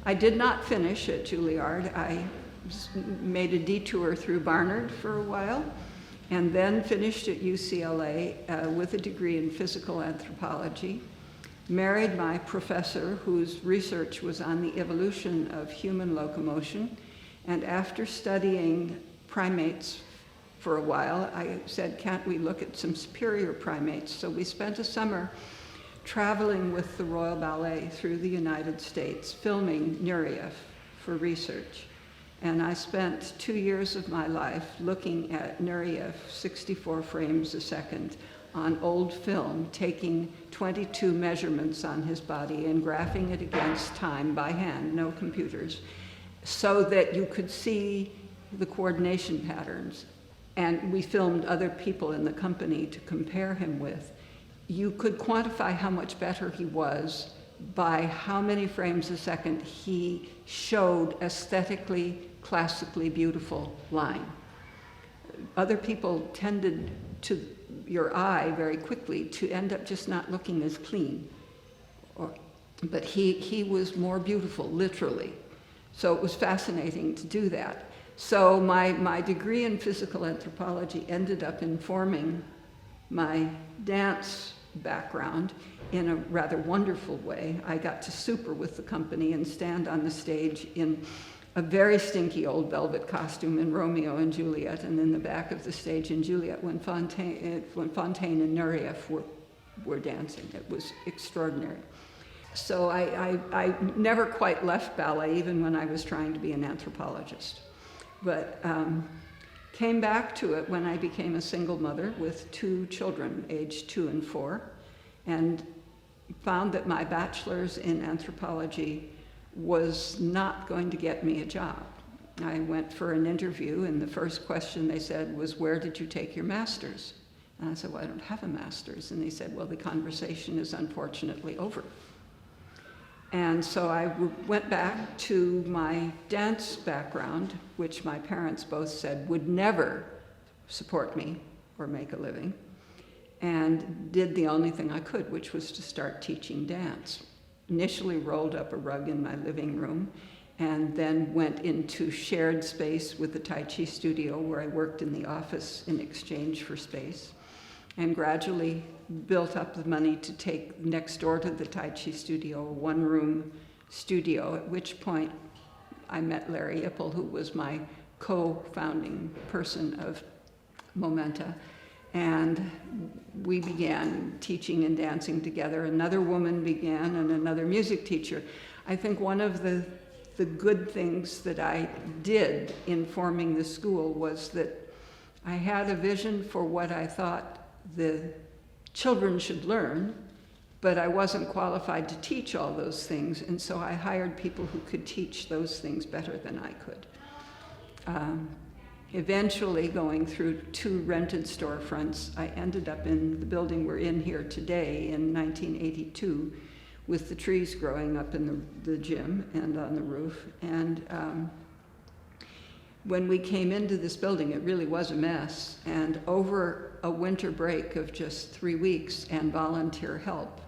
I did not finish at Juilliard. I made a detour through Barnard for a while, and then finished at UCLA with a degree in physical anthropology. Married my professor, whose research was on the evolution of human locomotion, and after studying primates for a while, I said, can't we look at some superior primates? So we spent a summer traveling with the Royal Ballet through the United States, filming Nureyev for research. And I spent 2 years of my life looking at Nureyev 64 frames a second on old film, taking 22 measurements on his body and graphing it against time by hand, no computers, so that you could see the coordination patterns. And we filmed other people in the company to compare him with. You could quantify how much better he was by how many frames a second he showed aesthetically, classically beautiful line. Other people tended to your eye very quickly to end up just not looking as clean. But he was more beautiful, literally. So it was fascinating to do that. So my degree in physical anthropology ended up informing my dance background in a rather wonderful way. I got to super with the company and stand on the stage in a very stinky old velvet costume in Romeo and Juliet, and in the back of the stage in Juliet when Fontaine and Nureyev were dancing. It was extraordinary. So I never quite left ballet, even when I was trying to be an anthropologist. But came back to it when I became a single mother with 2 children, aged 2 and 4, and found that my bachelor's in anthropology was not going to get me a job. I went for an interview, and the first question they said was, where did you take your master's? And I said, well, I don't have a master's. And they said, well, the conversation is unfortunately over. And so I went back to my dance background, which my parents both said would never support me or make a living, and did the only thing I could, which was to start teaching dance. Initially rolled up a rug in my living room, and then went into shared space with the Tai Chi studio, where I worked in the office in exchange for space, and gradually built up the money to take next door to the Tai Chi studio, a one-room studio, at which point I met Larry Ipple, who was my co-founding person of Momenta, and we began teaching and dancing together. Another woman began, and another music teacher. I think one of the good things that I did in forming the school was that I had a vision for what I thought the children should learn, but I wasn't qualified to teach all those things, and so I hired people who could teach those things better than I could. Eventually, going through 2 rented storefronts, I ended up in the building we're in here today in 1982, with the trees growing up in the gym and on the roof. And when we came into this building, it really was a mess. And over a winter break of just 3 weeks and volunteer help,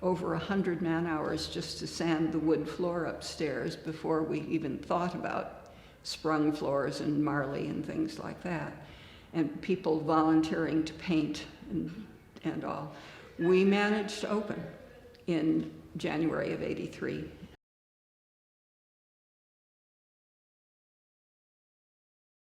over 100 man-hours just to sand the wood floor upstairs before we even thought about sprung floors and marley and things like that, and people volunteering to paint and all. We managed to open in January of '83,